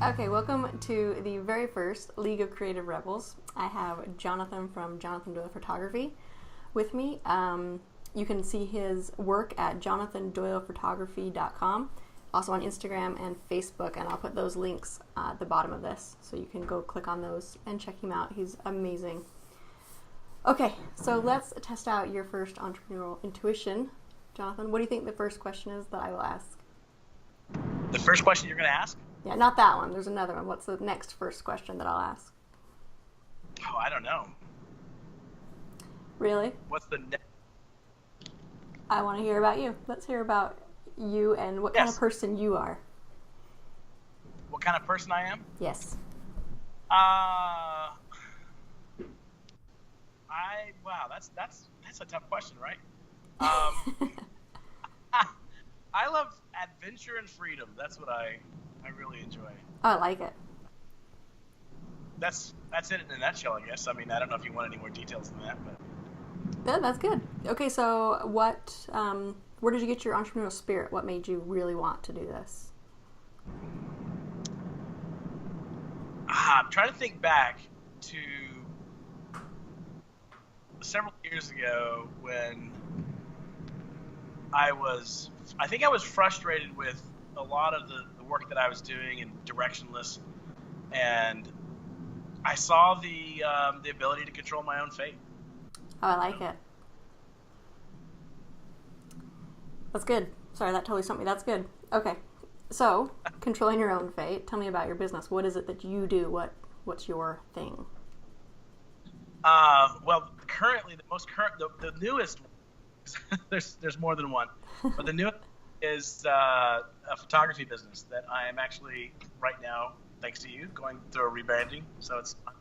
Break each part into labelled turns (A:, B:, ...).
A: Okay, welcome to the very first League of Creative Rebels. I have Jonathan from Jonathan Doyel Photography with me. You can see his work at jonathandoyelphotography.com, also on Instagram and Facebook, and I'll put those links at the bottom of this, so you can go click on those and check him out. He's amazing. Okay, so let's test out your first entrepreneurial intuition. Jonathan, what do you think the first question is that I will ask?
B: The first question you're going to ask?
A: Yeah, not that one. There's another one. What's the next first question that I'll ask?
B: Oh, I don't know.
A: Really?
B: What's the next?
A: I want to hear about you. Let's hear about you and what kind of person you are.
B: What kind of person I am?
A: Yes.
B: Wow, that's a tough question, right? I love adventure and freedom. That's what I really enjoy.
A: Oh, I like it.
B: That's it in a nutshell, I guess. I mean, I don't know if you want any more details than that, but
A: Yeah, that's good. Okay, so where did you get your entrepreneurial spirit? What made you really want to do this?
B: I'm trying to think back to several years ago when I think I was frustrated with a lot of the work that I was doing and directionless, and I saw the ability to control my own fate.
A: Oh, I like it. That's good. Sorry, that totally stumped me. That's good. Okay, so controlling your own fate. Tell me about your business. What is it that you do? What's your thing?
B: Well, currently the newest. there's more than one, but the newest is a photography business that I am actually right now, thanks to you, going through a rebranding. So it's fun.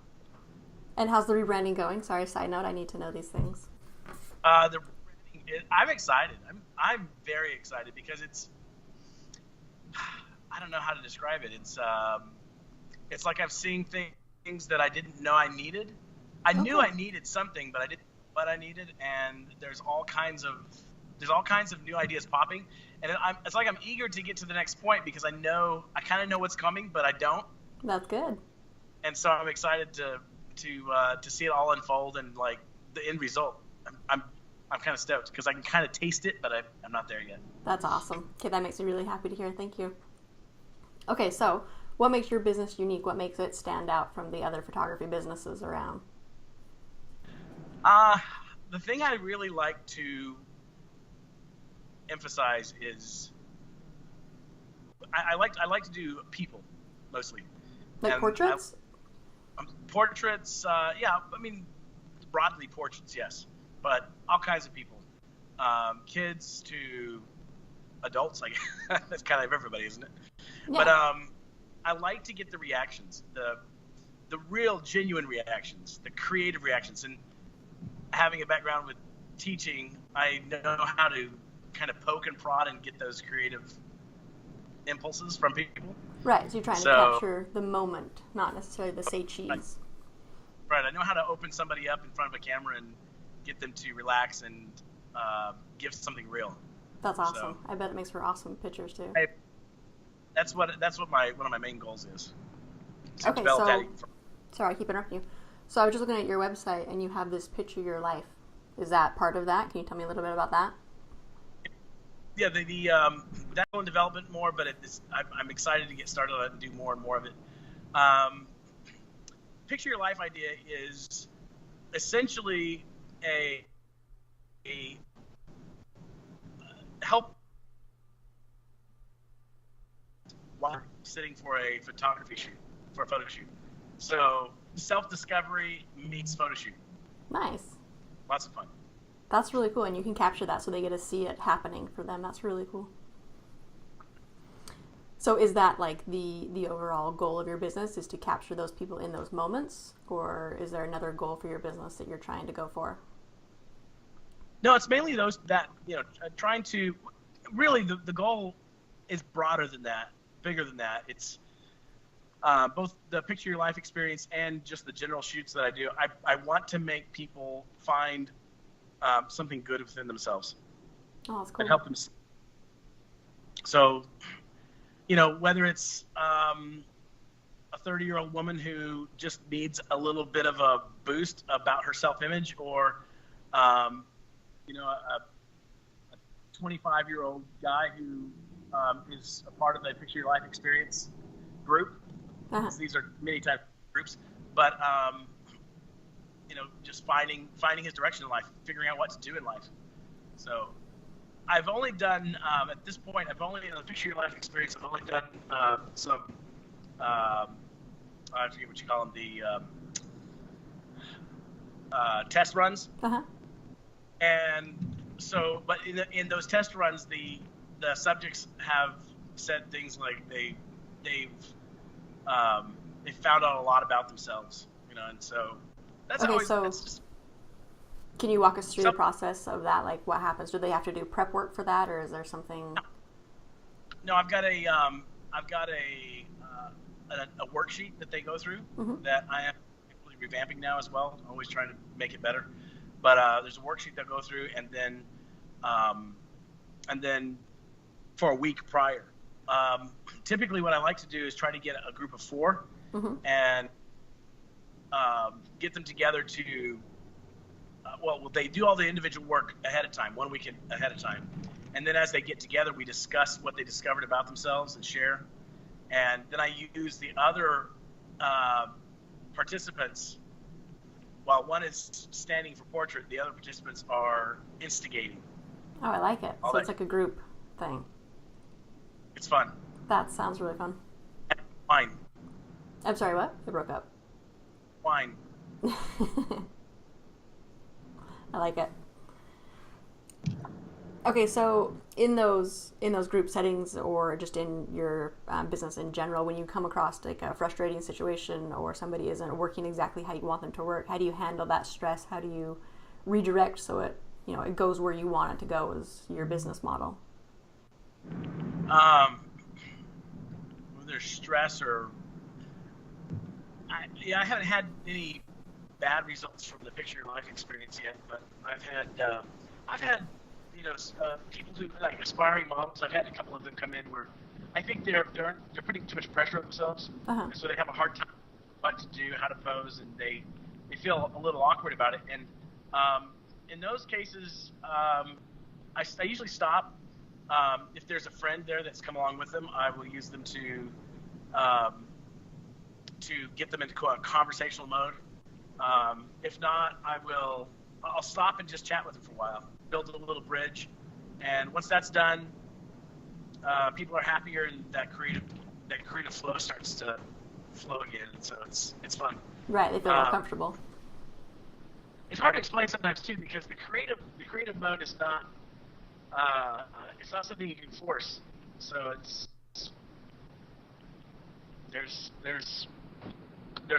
A: And how's the rebranding going? Sorry, side note, I need to know these things.
B: The rebranding, I'm excited. I'm very excited because I don't know how to describe it. It's like I've seen things that I didn't know I needed. I knew I needed something, but I didn't know what I needed, and there's all kinds of new ideas popping, and it's like I'm eager to get to the next point because I kind of know what's coming, but I don't.
A: That's good.
B: And so I'm excited to see it all unfold and like the end result. I'm kind of stoked because I can kind of taste it, but I'm not there yet.
A: That's awesome. Okay, that makes me really happy to hear. Thank you. Okay, so what makes your business unique? What makes it stand out from the other photography businesses around?
B: The thing I really like to emphasize is I like to do people mostly.
A: Like portraits?
B: Portraits, yeah. I mean, broadly portraits, yes, but all kinds of people, kids to adults. Like that's kind of everybody, isn't it? Yeah. But I like to get the reactions, the real genuine reactions, the creative reactions, and having a background with teaching, I know how to kind of poke and prod and get those creative impulses from people.
A: Right, so you're trying to capture the moment, not necessarily the say cheese.
B: Right, I know how to open somebody up in front of a camera and get them to relax and give something real.
A: That's awesome. I bet it makes for awesome pictures too.
B: That's what one of my main goals is.
A: Okay, so sorry, I keep interrupting you. So I was just looking at your website, and you have this picture of your life. Is that part of that? Can you tell me a little bit about that?
B: Yeah, the that's in development more, but I'm excited to get started on it and do more and more of it. Picture your life idea is essentially a help while sitting for a photo shoot. So self-discovery meets photo shoot.
A: Nice.
B: Lots of fun.
A: That's really cool, and you can capture that so they get to see it happening for them. That's really cool. So is that like the overall goal of your business, is to capture those people in those moments, or is there another goal for your business that you're trying to go for?
B: No, it's mainly trying to really the goal is broader than that, bigger than that. It's both the picture your life experience and just the general shoots that I do. I want to make people find something good within themselves.
A: Oh, that's cool.
B: And help them. So, whether it's a 30-year-old woman who just needs a little bit of a boost about her self-image, or a 25-year-old guy who is a part of the Picture Your Life Experience group.
A: Uh-huh.
B: These are many type groups, but just finding his direction in life, figuring out what to do in life. So I've only done at this point. I've only in the Picture Your Life Experience. I've only done some. I forget what you call them. The test runs.
A: Uh-huh.
B: And so, but in those test runs, the subjects have said things like they've found out a lot about themselves, and so that's
A: Okay,
B: always.
A: so
B: That's just,
A: can you walk us through the process of that? Like, what happens? Do they have to do prep work for that, or is there something?
B: No, I've got a worksheet that they go through that I am revamping now as well. Always trying to make it better. But there's a worksheet they'll go through, and then for a week prior. Typically, what I like to do is try to get a group of 4 and get them together to. They do all the individual work ahead of time, 1 week ahead of time, and then as they get together, we discuss what they discovered about themselves and share. And then I use the other participants. While one is standing for portrait, the other participants are instigating.
A: Oh, I like it. So it's like a group thing.
B: It's fun.
A: That sounds really fun.
B: Wine.
A: I'm sorry, what? It broke up.
B: Wine.
A: I like it. Okay, so in those group settings, or just in your business in general, when you come across like a frustrating situation or somebody isn't working exactly how you want them to work, how do you handle that stress? How do you redirect so it goes where you want it to go as your business model?
B: When there's stress I haven't had any bad results from the Picture Your Life Experience yet, but I've had people who like aspiring models. I've had a couple of them come in where I think they're putting too much pressure on themselves, so they have a hard time what to do, how to pose, and they feel a little awkward about it. And in those cases, I usually stop. If there's a friend there that's come along with them, I will use them to get them into a conversational mode. If not, I'll stop and just chat with them for a while, build a little bridge, and once that's done, people are happier, and that creative flow starts to flow again. And so it's fun.
A: Right, they feel more comfortable.
B: It's hard to explain sometimes too, because the creative mode is not something you can force. So there's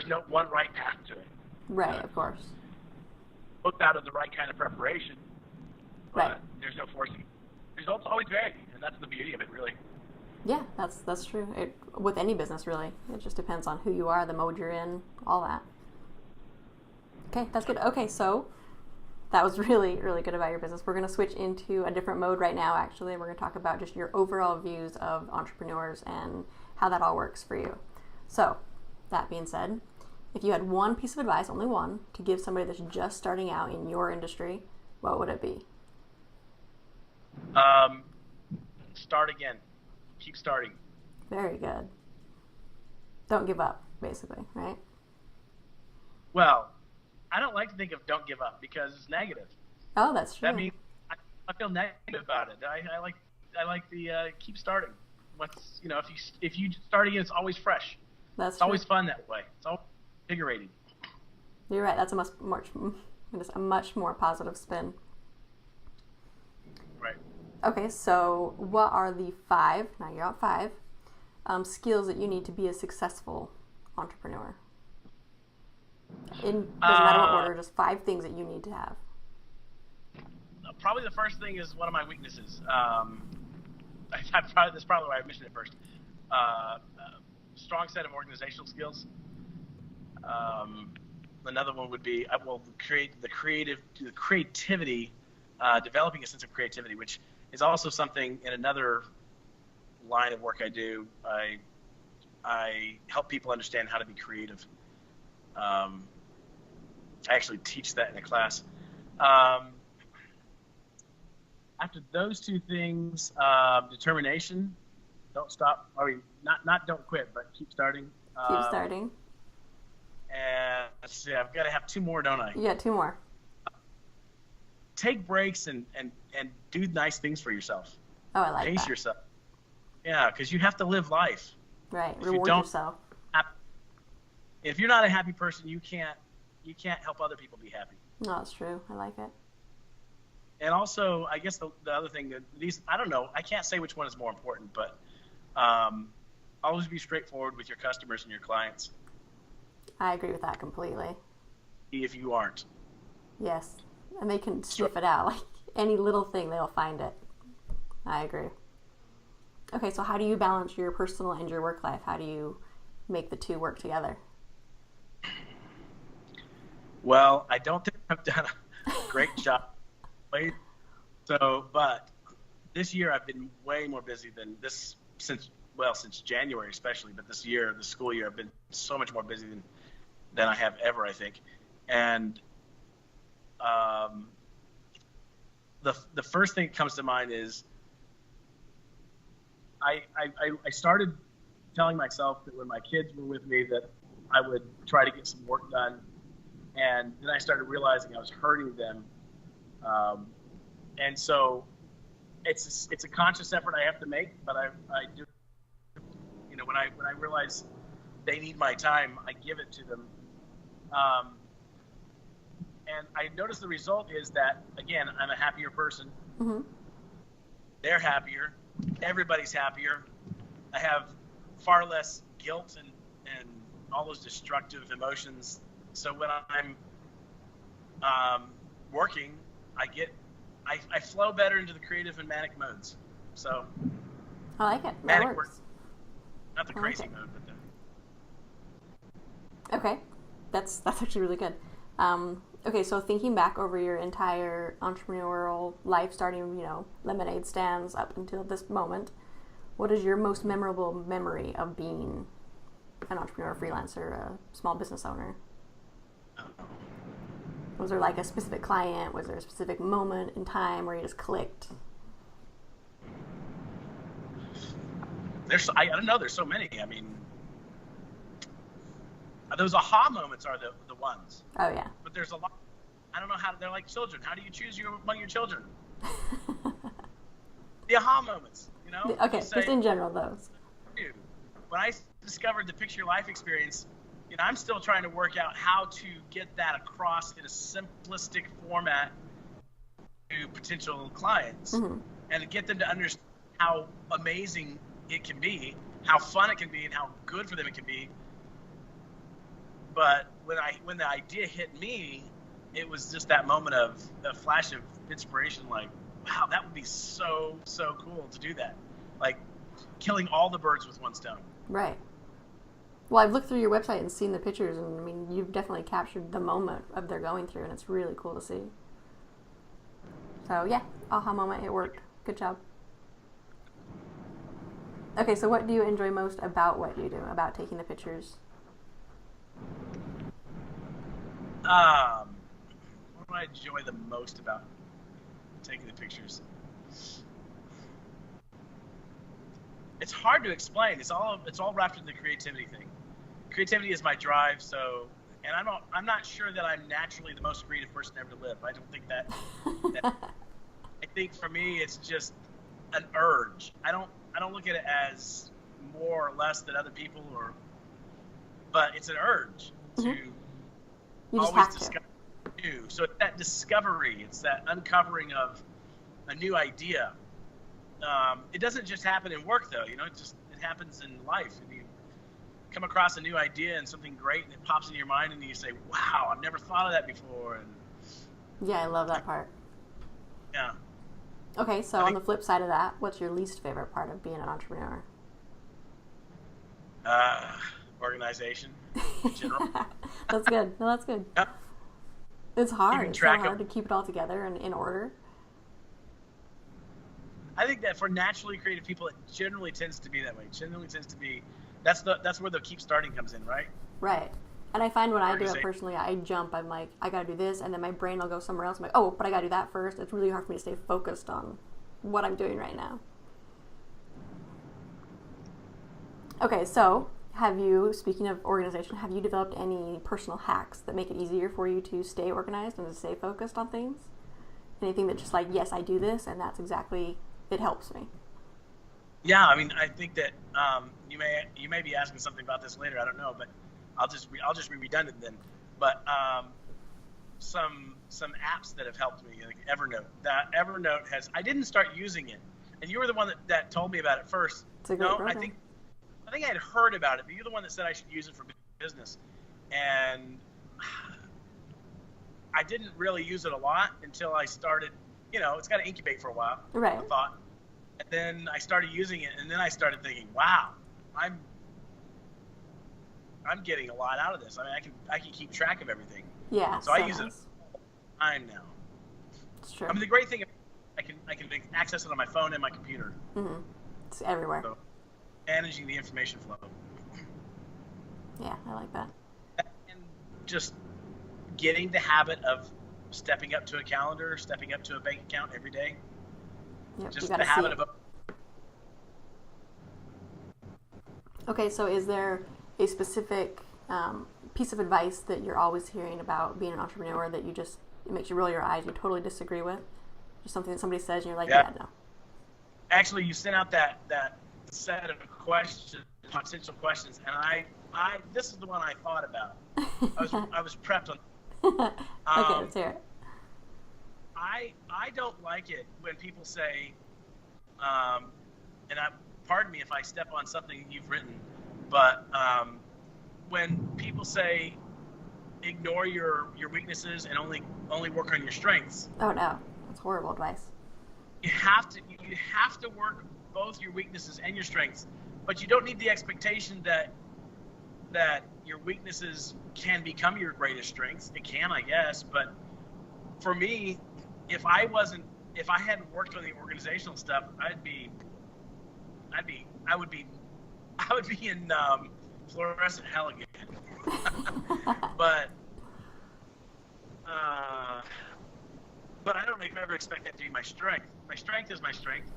B: no one right path to it.
A: Right, of course.
B: Both out of the right kind of preparation, but
A: right.
B: There's no forcing. Results always vary, and that's the beauty of it, really.
A: Yeah, that's true. With any business, really, it just depends on who you are, the mode you're in, all that. Okay, that's good. Okay, so that was really, really good about your business. We're going to switch into a different mode right now, actually. We're going to talk about just your overall views of entrepreneurs and how that all works for you. So, that being said, if you had one piece of advice, only one, to give somebody that's just starting out in your industry, what would it be?
B: Start again. Keep starting.
A: Very good. Don't give up, basically, right?
B: Well, I don't like to think of don't give up because it's negative.
A: Oh, that's true.
B: That means I feel negative about it. I like the keep starting. If you start again, it's always fresh. It's always fun that way. It's always invigorating.
A: You're right. That's a much more positive spin.
B: Right.
A: Okay, so what are the 5, now you're out 5, skills that you need to be a successful entrepreneur? Doesn't matter what order, just 5 things that you need to have.
B: Probably the first thing is one of my weaknesses. That's probably why I mentioned it first. Strong set of organizational skills. Another one would be creativity, developing a sense of creativity, which is also something in another line of work I do. I I help people understand how to be creative. I actually teach that in a class. After those two things, determination, don't stop. I mean, not don't quit, but keep starting.
A: Keep starting.
B: And let's see, I've got to have two more, don't I?
A: You got two more.
B: Take breaks and do nice things for yourself.
A: Oh, I like
B: Pace
A: that.
B: yourself. Yeah, because you have to live life.
A: Right.
B: If
A: Reward yourself.
B: If you're not a happy person, you can't help other people be happy.
A: No, that's true. I like it.
B: And also, I guess the other thing that I don't know, I can't say which one is more important, but always be straightforward with your customers and your clients.
A: I agree with that completely.
B: If you aren't.
A: Yes. And they can sniff it out. Like any little thing, they'll find it. I agree. Okay, so how do you balance your personal and your work life? How do you make the two work together?
B: Well, I don't think I've done a great job. But this year I've been way more busy than this since January especially. But this year, the school year, I've been so much more busy than I have ever, I think. And the first thing that comes to mind is I started telling myself that when my kids were with me that I would try to get some work done, and then I started realizing I was hurting them, and so it's a conscious effort I have to make, but I do, you know, when I realize they need my time, I give it to them, and I notice the result is that, again, I'm a happier person.
A: Mm-hmm.
B: They're happier. Everybody's happier. I have far less guilt and all those destructive emotions. So when I'm working, I flow better into the creative and manic modes. So
A: I like it.
B: manic
A: That works.
B: Not the crazy mode, but the...
A: Okay, that's actually really good. Okay, so thinking back over your entire entrepreneurial life, starting, lemonade stands up until this moment, what is your most memorable memory of being an entrepreneur, freelancer, a small business owner? Was there like a specific client? Was there a specific moment in time where you just clicked?
B: I don't know. There's so many. I mean, those aha moments are the ones.
A: Oh, yeah.
B: But there's a lot. I don't know how. They're like children. How do you choose among your children? The aha moments,
A: Okay, just in general, those.
B: When I discovered the Picture Your Life experience, I'm still trying to work out how to get that across in a simplistic format to potential clients,
A: mm-hmm.
B: and to get them to understand how amazing it can be, how fun it can be, and how good for them it can be. But when the idea hit me, it was just that moment of a flash of inspiration, like, wow, that would be so cool to do that. Like killing all the birds with one stone.
A: Right. Well, I've looked through your website and seen the pictures, and I mean, you've definitely captured the moment of they're going through, and it's really cool to see. So yeah, aha moment, it worked. Good job. Okay, so what do you enjoy most about what you do, about taking the pictures?
B: What do I enjoy the most about taking the pictures? It's hard to explain. It's all wrapped in the creativity thing. Creativity is my drive. So, and I'm not sure that I'm naturally the most creative person ever to live. I don't think that I think for me it's just an urge. I don't look at it as more or less than other people, but it's an urge
A: mm-hmm.
B: to
A: you just
B: always
A: have
B: discover new. So it's that discovery, it's that uncovering of a new idea. It doesn't just happen in work though, it happens in life. And you come across a new idea and something great, and it pops into your mind, and you say, "Wow, I've never thought of that before." And
A: yeah, I love that part.
B: Yeah.
A: Okay, so on the flip side of that, what's your least favorite part of being an entrepreneur?
B: Organization in general.
A: That's good. No, that's good.
B: Yep.
A: It's hard. It's so hard to keep it all together and in order.
B: I think that for naturally creative people, it generally tends to be that way. It generally tends to be that's where the keep starting comes in, right?
A: Right. And I find when I do it
B: Organization.
A: personally, I jump. I'm like, I gotta do this, and then my brain will go somewhere else. I'm like, oh, but I gotta do that first. It's really hard for me to stay focused on what I'm doing right now. Okay, so speaking of organization, have you developed any personal hacks that make it easier for you to stay organized and to stay focused on things? Anything that just like, yes, I do this, and that's exactly, it helps me.
B: Yeah, I mean, I think that you may be asking something about this later. I don't know, but I'll just be redundant then. But some apps that have helped me, like Evernote. That Evernote I didn't start using it, and you were the one that told me about it first.
A: It's a great program.
B: I think I had heard about it, but you're the one that said I should use it for business, and I didn't really use it a lot until I started. It's got to incubate for a while.
A: Right.
B: I thought. And then I started using it, and then I started thinking, "Wow, I'm getting a lot out of this. I mean, I can keep track of everything."
A: Yeah.
B: So I use it all the time now.
A: It's true.
B: I mean, the great thing is I can access it on my phone and my computer.
A: Mm-hmm. It's everywhere.
B: So managing the information flow.
A: Yeah, I like that.
B: And just getting the habit of stepping up to a calendar, stepping up to a bank account every day.
A: Yep,
B: Just the habit of.
A: Okay, so is there a specific piece of advice that you're always hearing about being an entrepreneur that it makes you roll your eyes, you totally disagree with? Just something that somebody says and you're like, yeah no.
B: Actually, you sent out that set of questions, potential questions, and I this is the one I thought about. I was prepped on.
A: Okay, let's hear it.
B: I don't like it when people say, and pardon me if I step on something you've written, but when people say ignore your weaknesses and only work on your strengths.
A: Oh no, that's horrible advice.
B: You have to work both your weaknesses and your strengths, but you don't need the expectation that your weaknesses can become your greatest strengths. It can, I guess, but for me, if I hadn't worked on the organizational stuff, I would be in fluorescent hell again. but I don't ever expect that to be my strength. My strength is my strength.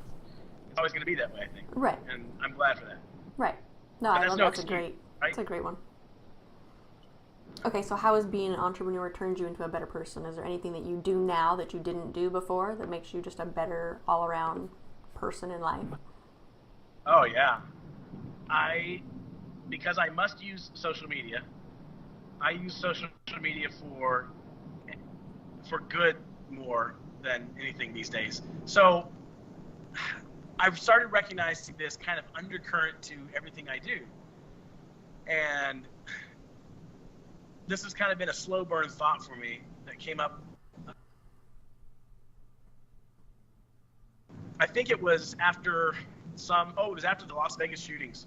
B: It's always going to be that way, I think.
A: Right.
B: And I'm glad for that.
A: Right. No, I love that's That's a great one. Okay, so how has being an entrepreneur turned you into a better person? Is there anything that you do now that you didn't do before that makes you just a better all-around person in life?
B: Oh, yeah. Because I must use social media, I use social media for good more than anything these days. So I've started recognizing this kind of undercurrent to everything I do. And this has kind of been a slow burn thought for me that came up. I think it was after the Las Vegas shootings.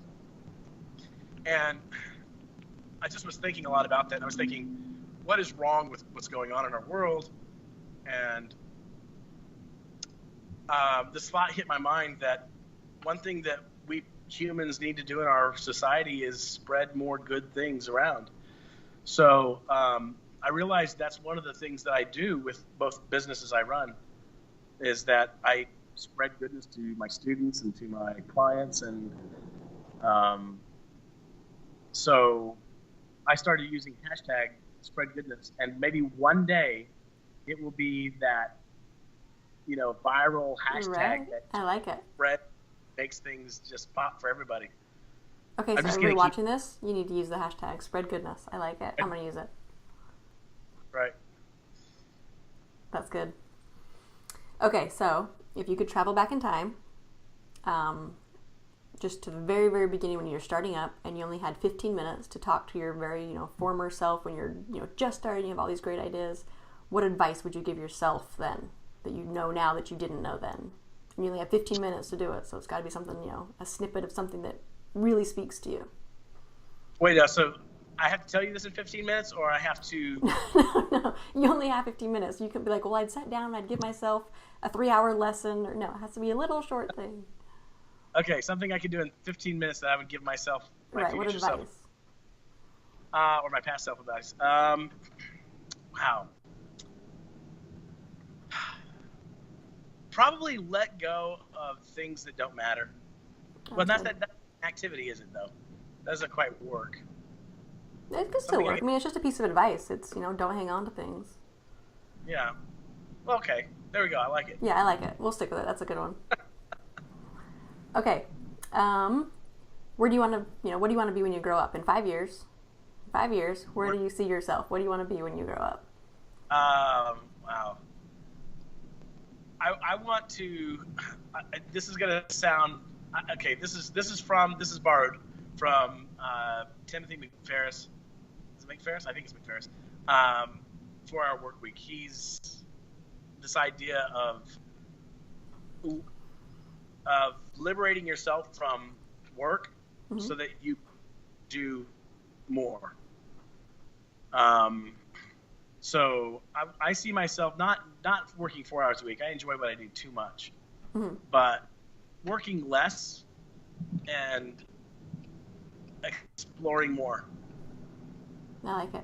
B: And I just was thinking a lot about that. And I was thinking, what is wrong with what's going on in our world? And this thought hit my mind that one thing that we humans need to do in our society is spread more good things around. So I realized that's one of the things that I do with both businesses I run, is that I spread goodness to my students and to my clients. And so I started using hashtag spread goodness, and maybe one day it will be that, viral hashtag
A: right.
B: that
A: I like it.
B: spread makes things just pop for everybody.
A: Okay, so everybody watching this, you need to use the hashtag spread goodness. I like it. I'm going to use it.
B: Right.
A: That's good. Okay, so if you could travel back in time, just to the very, very beginning when you're starting up and you only had 15 minutes to talk to your very, former self when you're, just starting, you have all these great ideas, what advice would you give yourself then that you know now that you didn't know then? And you only have 15 minutes to do it, so it's got to be something, a snippet of something that really speaks to you.
B: Wait, so I have to tell you this in 15 minutes, or I have to...
A: No, you only have 15 minutes. You could be like, well, I'd sat down and I'd give myself a 3-hour lesson. Or no, it has to be a little short thing.
B: Okay, something I could do in 15 minutes that I would give myself
A: Right. What
B: future
A: advice?
B: self, or my past self advice. Wow. Probably let go of things that don't matter. Well, that's
A: good.
B: that activity, is it though? That doesn't quite work.
A: It could still
B: Something
A: work. I mean, it's just a piece of advice. It's, don't hang on to things.
B: Yeah. Well, okay. There we go. I like it.
A: Yeah, I like it. We'll stick with it. That's a good one. Okay. Where do you want to, what do you want to be when you grow up? In 5 years? 5 years, where do you see yourself? What do you want to be when you grow up?
B: Wow. I want to. This is gonna sound okay. This is borrowed from Timothy McFerris. Is it McFerris? I think it's McFerris. For our work week, he's this idea of liberating yourself from work so that you do more. So I see myself not working 4 hours a week. I enjoy what I do too much, but working less and exploring more.
A: I like it.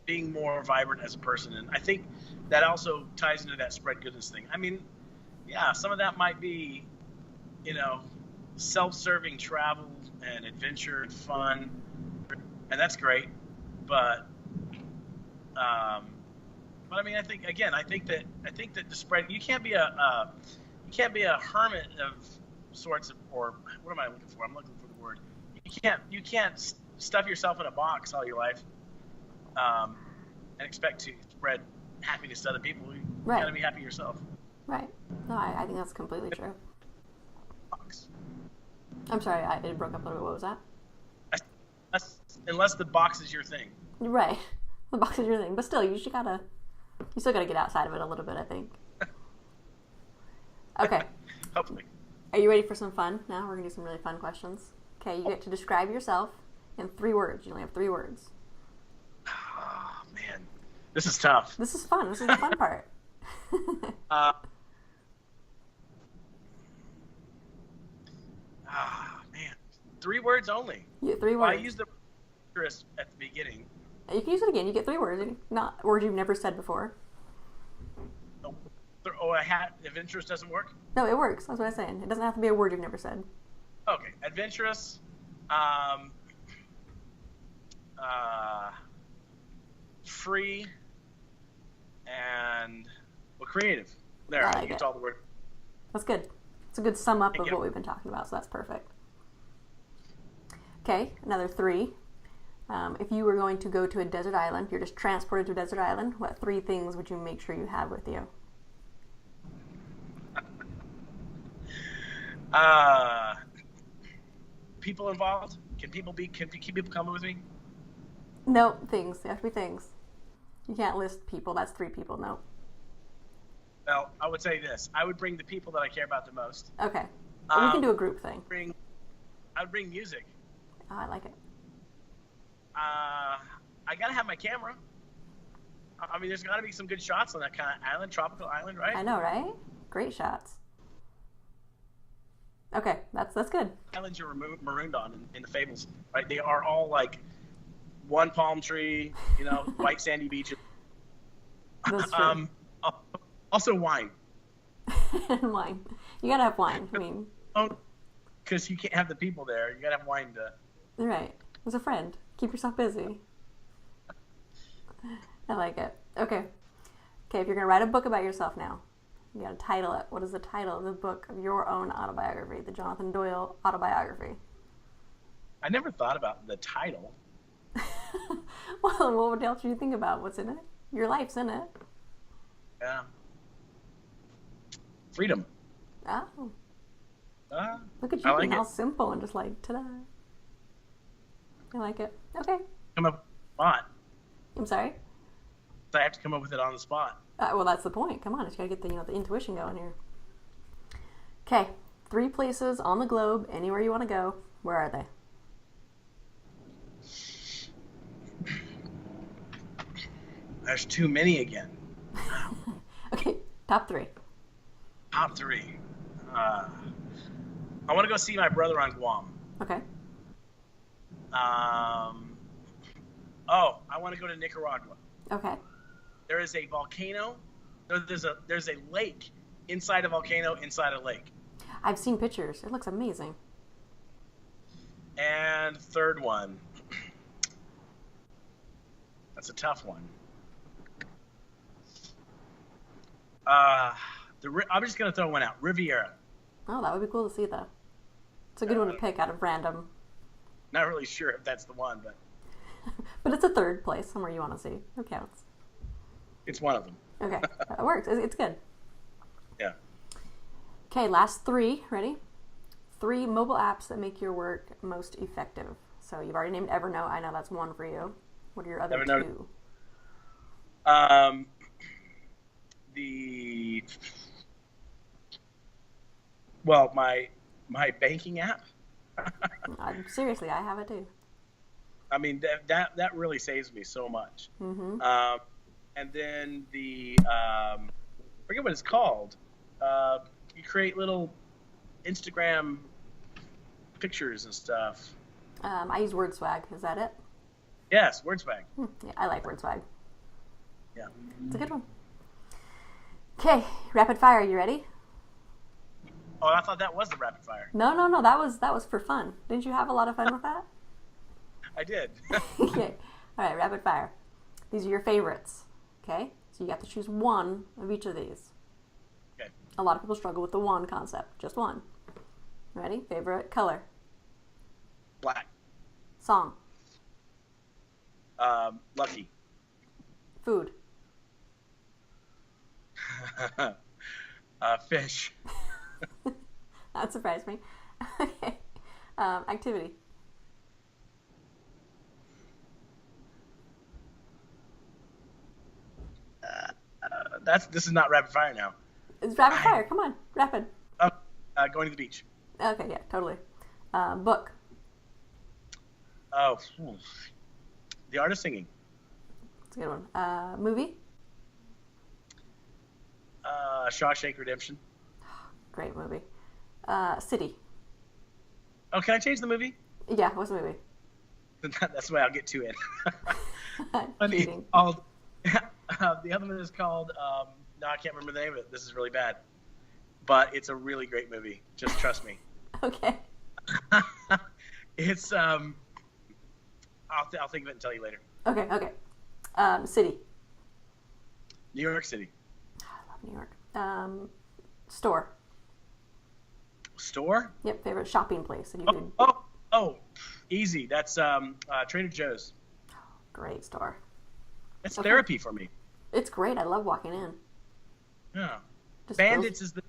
B: Being more vibrant as a person. And I think that also ties into that spread goodness thing. I mean, yeah, some of that might be, self-serving travel and adventure and fun, and that's great. But I mean, I think that the spread, you can't be a hermit of sorts, or what am I looking for? I'm looking for the word. You can't stuff yourself in a box all your life, and expect to spread happiness to other people. You gotta be happy yourself.
A: Right. No, I think that's completely true.
B: Box.
A: I'm sorry, it broke up a little bit. What was that?
B: Unless the box is your thing.
A: Right. The box is your thing. But still, you still gotta get outside of it a little bit, I think. Okay.
B: Hopefully.
A: Are you ready for some fun? Now we're gonna do some really fun questions. Okay, you get to describe yourself in 3 words. You only have 3 words.
B: Oh, man. This is tough.
A: This is fun. This is the fun part.
B: Man. 3 words only.
A: You get 3 words.
B: Well, I used the at the beginning.
A: You can use it again. You get 3 words. Not words you've never said before.
B: Adventurous doesn't work?
A: No, it works. That's what I'm saying. It doesn't have to be a word you've never said.
B: Okay. Adventurous. Free. And creative. There,
A: I like
B: you get
A: it.
B: all the word.
A: That's good. It's a good sum up of what we've been talking about, so that's perfect. Okay, another 3. If you were going to go to a desert island, you're just transported to a desert island, what 3 things would you make sure you have with you?
B: People involved? Can people come with me?
A: No, things. They have to be things. You can't list people. That's 3 people. No.
B: Well, I would say this. I would bring the people that I care about the most.
A: Okay. We can do a group thing.
B: I would bring music.
A: Oh, I like it.
B: I gotta have my camera. I mean, there's gotta be some good shots on that kind of island, tropical island, right?
A: I know, right? Great shots. Okay, that's good.
B: Islands you're marooned on in the fables, right? They are all like one palm tree, white sandy beaches.
A: That's true.
B: Also wine.
A: And wine. You gotta have wine. I mean,
B: because you can't have the people there. You gotta have wine to.
A: Right. As a friend, keep yourself busy. I like it. Okay. If you're gonna write a book about yourself now, you gotta title it. What is the title of the book of your own autobiography, the Jonathan Doyel autobiography?
B: I never thought about the title.
A: Well, what else do you think about? What's in it? Your life's in it.
B: Yeah. Freedom.
A: Oh. Look at you being all simple and just like, ta-da. I like it. Okay.
B: Come up with a spot.
A: I'm sorry?
B: I have to come up with it on the spot.
A: Well, that's the point. Come on, you gotta get the intuition going here. Okay. 3 places on the globe, anywhere you want to go. Where are they?
B: There's too many again.
A: Okay, top 3.
B: Top 3. I want to go see my brother on Guam.
A: Okay.
B: Oh, I want to go to Nicaragua.
A: Okay.
B: There is a volcano. There's a lake inside a volcano inside a lake.
A: I've seen pictures. It looks amazing.
B: And third one. That's a tough one. I'm just gonna throw one out. Riviera.
A: Oh, that would be cool to see, though. It's a good one to pick out of random.
B: Not really sure if that's the one, but
A: But it's a third place, somewhere you want to see. Who counts?
B: it's one of them.
A: Okay, that works. It's good.
B: Yeah.
A: Okay, last three. Ready? 3 mobile apps that make your work most effective. So you've already named Evernote. I know that's one for you. What are your other
B: Evernote.
A: 2?
B: My banking app.
A: Seriously, I have it too.
B: I mean that really saves me so much.
A: Mm-hmm.
B: And then forget what it's called. You create little Instagram pictures and stuff.
A: I use WordSwag. Is that it?
B: Yes, WordSwag.
A: Yeah, I like WordSwag.
B: Yeah.
A: It's a good one. Okay, rapid fire. You ready?
B: Oh, I thought that was the rapid fire.
A: No. That was for fun. Didn't you have a lot of fun with that?
B: I did.
A: Okay. All right, rapid fire. These are your favorites. Okay, so you have to choose one of each of these.
B: Okay.
A: A lot of people struggle with the one concept. Just one. Ready? Favorite color.
B: Black.
A: Song.
B: Lucky.
A: Food.
B: Fish.
A: That surprised me. Okay. Activity.
B: This is not rapid fire now.
A: It's rapid fire. Come on, rapid.
B: Going to the beach.
A: Okay, yeah, totally. Book.
B: Oh, The Art of Singing.
A: That's a good one. Movie.
B: Shawshank Redemption.
A: Great movie. City.
B: Oh, can I change the movie?
A: Yeah, what's the movie?
B: That's the way I'll get to it.
A: Cheating.
B: The other one is called. No, I can't remember the name of it. This is really bad, but it's a really great movie. Just trust me.
A: Okay.
B: It's I'll think of it and tell you later.
A: Okay. City.
B: New York City.
A: I love New York. Store.
B: Store?
A: Yep, favorite shopping place. If you could...
B: Easy. That's Trader Joe's.
A: Great store.
B: It's therapy for me.
A: It's great. I love walking in.
B: Yeah.
A: Just
B: Bandits is the.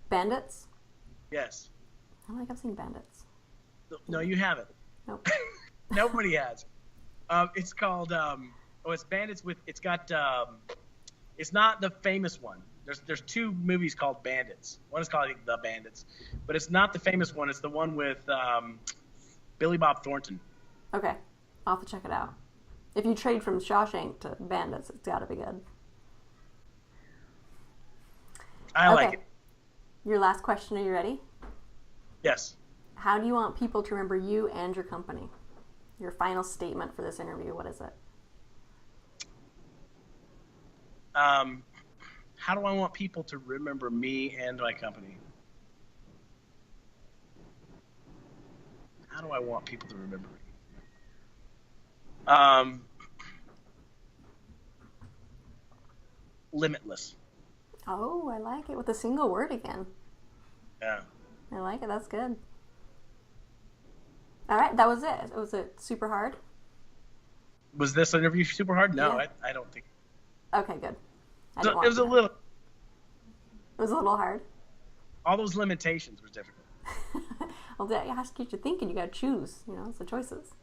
A: Bandits?
B: Yes.
A: I don't think I've seen Bandits.
B: No, you haven't.
A: Nope.
B: Nobody has. It's called. It's Bandits with. It's got. It's not the famous one. There's 2 movies called Bandits. One is called, I think, The Bandits, but it's not the famous one. It's the one with Billy Bob Thornton.
A: Okay, I'll have to check it out. If you trade from Shawshank to Bandits, it's got to be good.
B: I like it.
A: Your last question. Are you ready?
B: Yes.
A: How do you want people to remember you and your company? Your final statement for this interview. What is it?
B: How do I want people to remember me and my company? How do I want people to remember me? Limitless.
A: Oh, I like it with a single word again.
B: Yeah.
A: I like it. That's good. All right, that was it. Was it super hard?
B: Was this interview super hard? No,
A: Yeah.
B: I don't think.
A: Okay, good.
B: It was a little.
A: It was a little hard.
B: All those limitations were difficult.
A: Well, that has to get you thinking. You got to choose. It's the choices.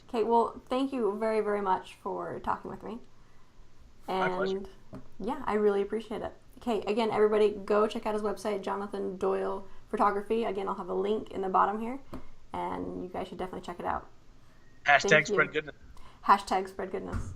A: Okay, well, thank you very, very much for talking with me.
B: My pleasure.
A: Yeah, I really appreciate it. Okay, again, everybody, go check out his website, Jonathan Doyel Photography. Again, I'll have a link in the bottom here, and you guys should definitely check it out.
B: Hashtag spread goodness.
A: Hashtag spread goodness.